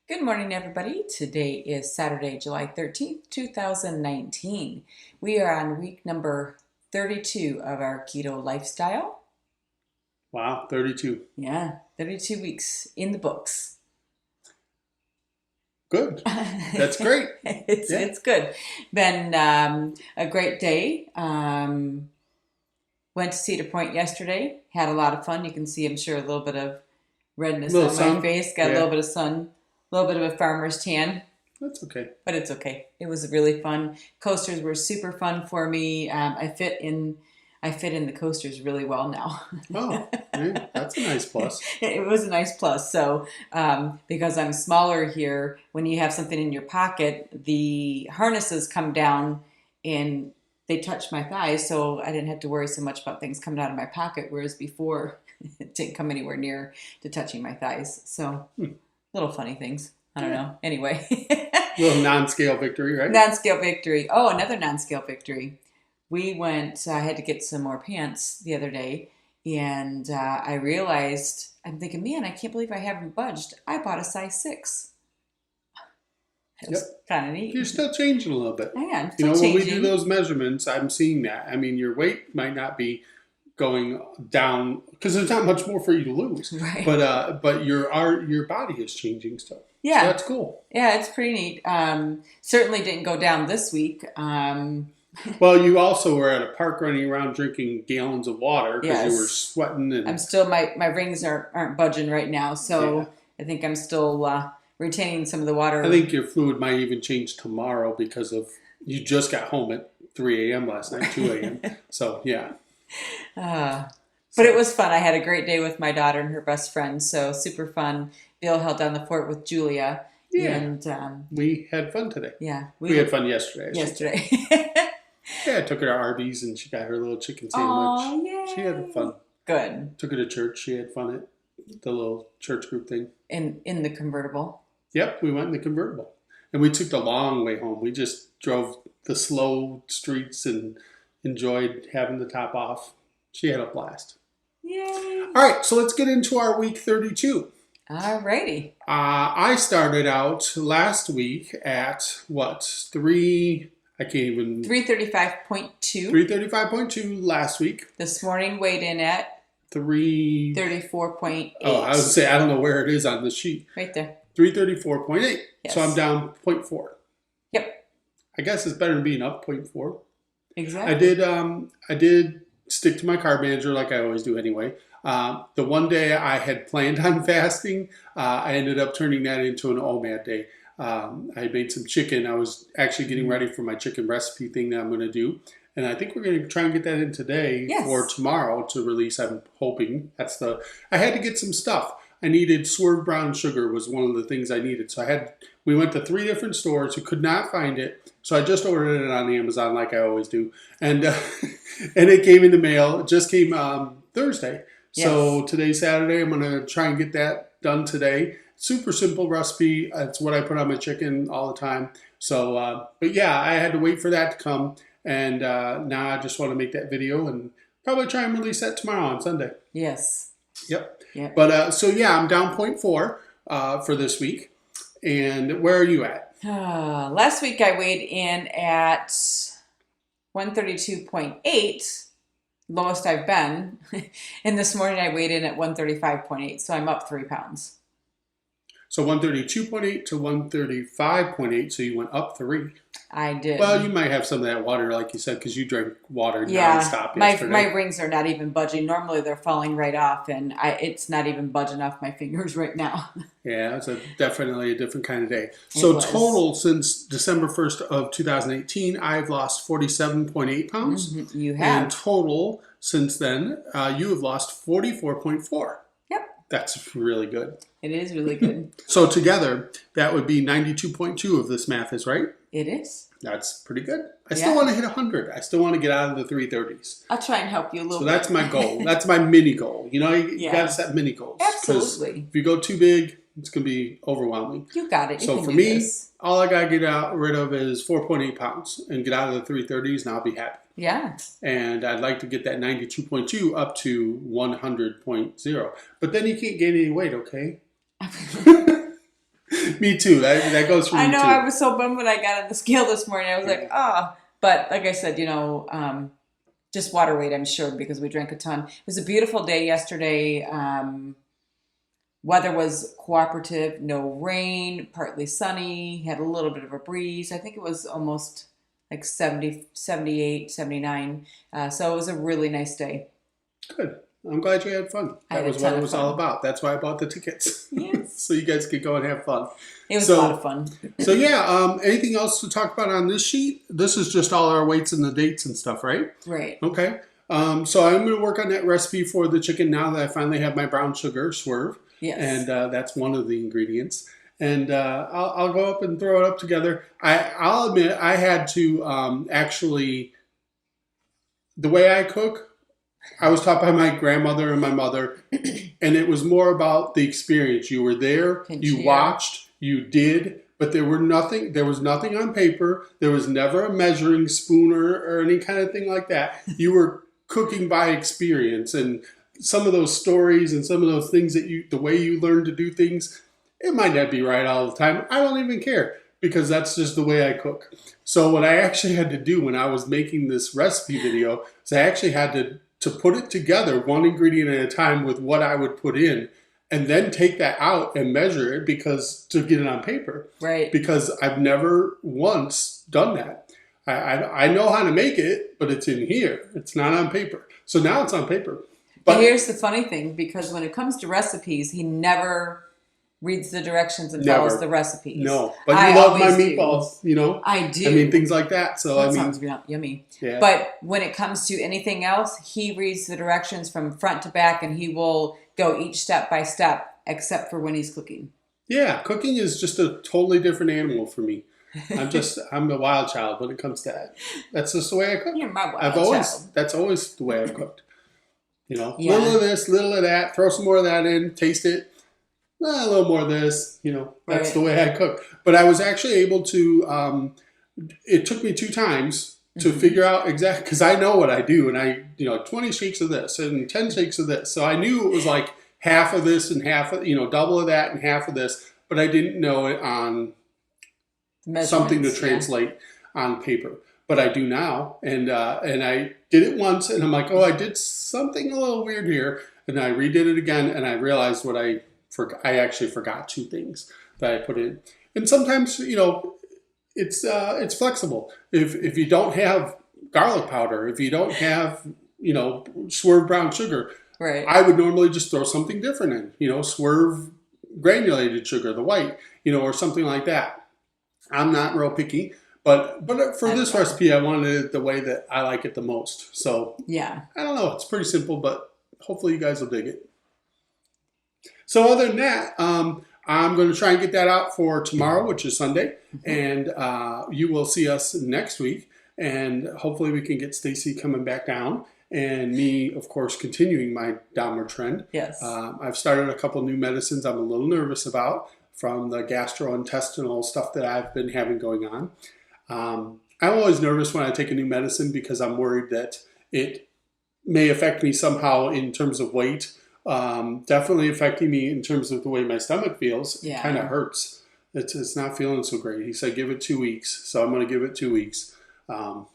Good morning, everybody. Today is Saturday, July 13th, 2019. We are on week number 32 of our keto lifestyle. Wow, 32. Yeah, 32 weeks in the books. Good. That's great. It's good. Been a great day. Went to Cedar Point yesterday. Had a lot of fun. You can see, I'm sure, a little bit of redness Little on my sun. face. Got a little bit of sun, a little bit of a farmer's tan. That's okay. But it's okay. It was really fun. Coasters were super fun for me. I fit in the coasters really well now. Oh, yeah, that's a nice plus. It was a nice plus. So because I'm smaller here, when you have something in your pocket, the harnesses come down and they touch my thighs, so I didn't have to worry so much about things coming out of my pocket, whereas before it didn't come anywhere near to touching my thighs. So little funny things. I don't know. Anyway. Little non-scale victory, right? Non-scale victory. Oh, another non-scale victory. We went, I had to get some more pants the other day, and I realized, I'm thinking, man, I can't believe I haven't budged. I bought a size 6. It was kind of neat. You're still changing a little bit. I am You still know, when we changing. do those measurements, I'm seeing that. I mean, your weight might not be going down because there's not much more for you to lose. Right. But your body is changing still. Yeah. So that's cool. Yeah, it's pretty neat. Certainly didn't go down this week. Well, you also were at a park running around drinking gallons of water because you were Yes. sweating. And I'm still, my rings aren't budging right now, so Yeah. I think I'm still retaining some of the water. I think your fluid might even change tomorrow because of you just got home at 3 a.m. last night, 2 a.m. So, yeah. But it was fun. I had a great day with my daughter and her best friend, so super fun. Bill held down the fort with Julia. Yeah. And We had fun today. yeah, We had fun yesterday. yesterday. Yeah, I took her to Arby's and she got her little chicken sandwich. Oh, yay. She had fun. Good. Took her to church. She had fun at the little church group thing. In the convertible. Yep, we went in the convertible. And we took the long way home. We just drove the slow streets and enjoyed having the top off. She had a blast. Yay. All right, so let's get into our week 32. Alrighty. I started out last week at what? 335.2. 335.2 last week. This morning weighed in at 34.8. Oh, I was going to say, I don't know where it is on the sheet. Right there. 334.8. Yes. So I'm down 0.4. Yep. I guess it's better than being up 0.4. Exactly. I did stick to my carb manager like I always do anyway. The one day I had planned on fasting, I ended up turning that into an OMAD day. I had made some chicken. I was actually getting ready for my chicken recipe thing that I'm going to do. And I think we're going to try and get that in today for tomorrow to release. I'm hoping. I had to get some stuff. I needed Swerve brown sugar was one of the things I needed. So we went to 3 different stores who could not find it. So I just ordered it on Amazon like I always do. And and it came in the mail. It just came Thursday. Yes. So today's Saturday. I'm going to try and get that done today. Super simple recipe. It's what I put on my chicken all the time. So, but yeah, I had to wait for that to come. And now I just want to make that video and probably try and release that tomorrow on Sunday. Yes. Yep. Yep. So yeah, I'm down 0.4 for this week. And where are you at? Last week I weighed in at 132.8, lowest I've been. And this morning I weighed in at 135.8, so I'm up 3 pounds. So 132.8 to 135.8, so you went up 3. I did. Well, you might have some of that water, like you said, because you drank water nonstop yesterday. My rings are not even budging. Normally they're falling right off, and it's not even budging off my fingers right now. Yeah, it's definitely a different kind of day. So total since December 1st of 2018, I've lost 47.8 pounds. Mm-hmm. You have. And total since then, you have lost 44.4. Yep. That's really good. It is really good. So together, that would be 92.2 if this math is right. It is. That's pretty good. I still want to hit 100. I still want to get out of the 330s. I'll try and help you a little bit. So that's my goal. That's my mini goal. You know, you got to set mini goals. Absolutely. If you go too big, it's going to be overwhelming. You got it. So for me, all I got to get rid of is 4.8 pounds and get out of the 330s, and I'll be happy. Yeah. And I'd like to get that 92.2 up to 100.0. But then you can't gain any weight, okay? Me too. That goes for I me know too. I was so bummed when I got on the scale this morning. I was like, Yeah. ah. But like I said, just water weight, I'm sure, because we drank a ton. It was a beautiful day yesterday. Weather was cooperative, no rain, partly sunny, had a little bit of a breeze. I think it was almost like 70, 78, 79. So it was a really nice day. Good. I'm glad you had fun. I That had a was what ton it of was all fun. about. That's why I bought the tickets. Yes, So you guys could go and have fun. it was a lot of So, fun. so yeah, anything else to talk about on this sheet? This is just all our weights and the dates and stuff, right? Right. Okay. So I'm going to work on that recipe for the chicken now that I finally have my brown sugar swerve. And Yes. that's one of the ingredients. And I'll go up and throw it up together. I'll admit I had to actually, the way I cook, I was taught by my grandmother and my mother, and it was more about the experience. You were there, Can you cheer. watched, you did, but there was nothing on paper. There was never a measuring spoon or any kind of thing like that. You were cooking by experience, and some of those stories and some of those things the way you learn to do things, it might not be right all the time. I don't even care because that's just the way I cook. So what I actually had to do when I was making this recipe video is I actually had to put it together one ingredient at a time with what I would put in and then take that out and measure it because to get it on paper Right. because I've never once done that. I know how to make it, but it's in here. It's not on paper. So now it's on paper. But But here's the funny thing, because when it comes to recipes, he never reads the directions and follows the never. recipes. No. But you I love my always do. meatballs, you know? I I mean, do. things like that. So, I That mean, sounds yummy. yeah. But when it comes to anything else, he reads the directions from front to back and he will go each step by step, except for when he's cooking. Yeah, cooking is just a totally different animal for me. I'm a wild child when it comes to that. That's just the way I cook. You're my wild child. That's always the way I've cooked. You know, little Yeah. of this, little of that, throw some more of that in, taste it. A little more of this, you know, that's the Right. way I cook. But I was actually able to, it took me 2 times to Hmm. figure out exactly, because I know what I do. And 20 shakes of this and 10 shakes of this. So I knew it was like half of this and half of, double of that and half of this. But I didn't know it on something to Measurements. Yeah. translate on paper. But I do now, and I did it once, and I'm like, oh, I did something a little weird here, and I redid it again, and I realized what I actually forgot 2 things that I put in, and sometimes it's flexible. If you don't have garlic powder, if you don't have swerve brown sugar, Right. I would normally just throw something different in, swerve granulated sugar, the white, or something like that. I'm not real picky, but for I this don't know. recipe, I wanted it the way that I like it the most. So Yeah. I don't know. It's pretty simple, but hopefully you guys will dig it. So other than that, I'm going to try and get that out for tomorrow, which is Sunday, and you will see us next week. And hopefully we can get Stacy coming back down, and me, of course, continuing my downward trend. Yes. I've started a couple new medicines I'm a little nervous about from the gastrointestinal stuff that I've been having going on. I'm always nervous when I take a new medicine because I'm worried that it may affect me somehow in terms of weight. Definitely affecting me in terms of the way my stomach feels. It kind of Yeah. hurts. It's not feeling so great. He said give it 2 weeks, so I'm going to give it 2 weeks.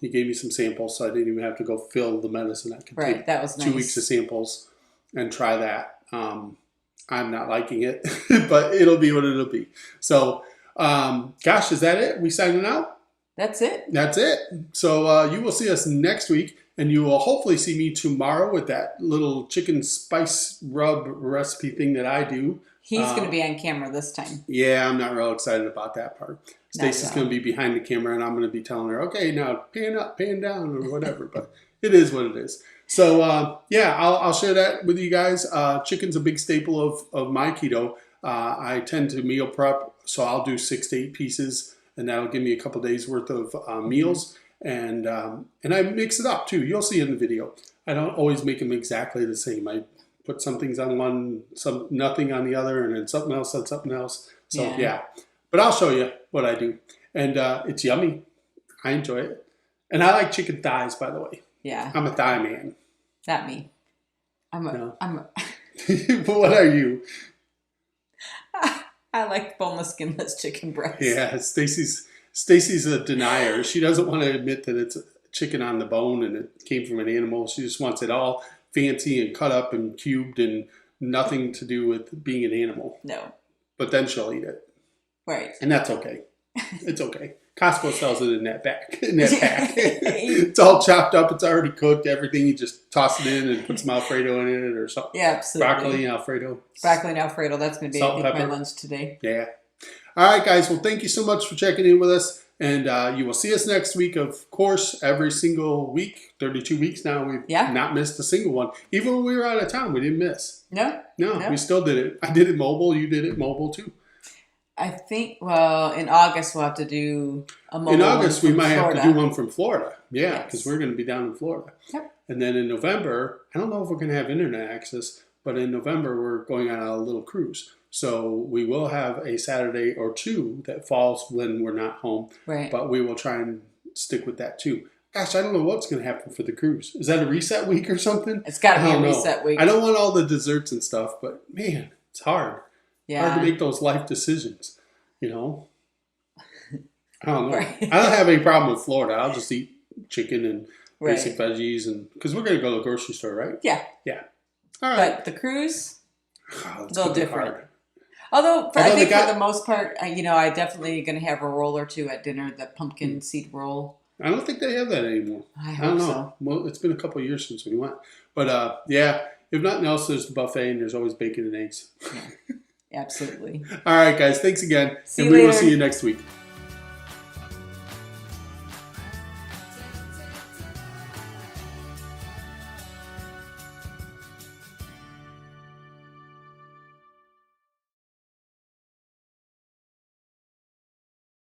He gave me some samples, so I didn't even have to go fill the medicine. I could Right. take That was 2 weeks of nice. samples and try that. I'm not liking it, but it'll be what it'll be. So, gosh, is that it? We signing out? That's it. That's it. So you will see us next week, and you will hopefully see me tomorrow with that little chicken spice rub recipe thing that I do. He's going to be on camera this time. Yeah, I'm not real excited about that part. Not Stacy's at going all. to be behind the camera, and I'm going to be telling her, okay, now pan up, pan down, or whatever. But it is what it is. So yeah, I'll share that with you guys. Chicken's a big staple of my keto. I tend to meal prep, so I'll do 6 to 8 pieces, and that'll give me a couple days worth of meals. And I mix it up too. You'll see in the video. I don't always make them exactly the same. I put some things on one, some nothing on the other, and then something else on something else. So yeah, but I'll show you what I do, and it's yummy. I enjoy it, and I like chicken thighs, by the way. Yeah. I'm a thigh man. Not me. I'm a. No. I'm a. But what are you? I like boneless, skinless chicken breast. Yeah, Stacy's a denier. She doesn't want to admit that it's chicken on the bone and it came from an animal. She just wants it all fancy and cut up and cubed and nothing to do with being an animal. No. But then she'll eat it. Right. And that's okay. It's okay. Costco sells it in that pack. It's all chopped up. It's already cooked. Everything. You just toss it in and put some Alfredo in it or something. Yeah, absolutely. Broccoli and Alfredo. Broccoli and Alfredo. That's going to be, Salt, I think, pepper. my lunch today. Yeah. All right, guys. Well, thank you so much for checking in with us. And you will see us next week, of course, every single week. 32 weeks now. We've not missed a single one. Even when we were out of town, we didn't miss. No, we still did it. I did it mobile. You did it mobile, too. I think, well, in August we'll have to do a mobile. In August, we might Florida. have to do one from Florida. Yeah, because we're going to be down in Florida. Yep. And then in November, I don't know if we're going to have internet access, but in November, we're going on a little cruise. So we will have a Saturday or two that falls when we're not home. Right. But we will try and stick with that, too. Gosh, I don't know what's going to happen for the cruise. Is that a reset week or something? It's got to be a reset week. I don't want all the desserts and stuff, but man, it's hard. Yeah. Hard to make those life decisions, you know? I don't know. Right. I don't have any problem with Florida. I'll just eat chicken and basic veggies, and because we're going to go to the grocery store, right? Yeah. Yeah. All right. But the cruise, a little different. Although I think for the most part, I definitely going to have a roll or two at dinner, the pumpkin seed roll. I don't think they have that anymore. I don't know. So. Well, it's been a couple of years since we went. But yeah, if nothing else, there's the buffet and there's always bacon and eggs. Yeah. Absolutely. All right, guys. Thanks again. See and you we later. will see you next week.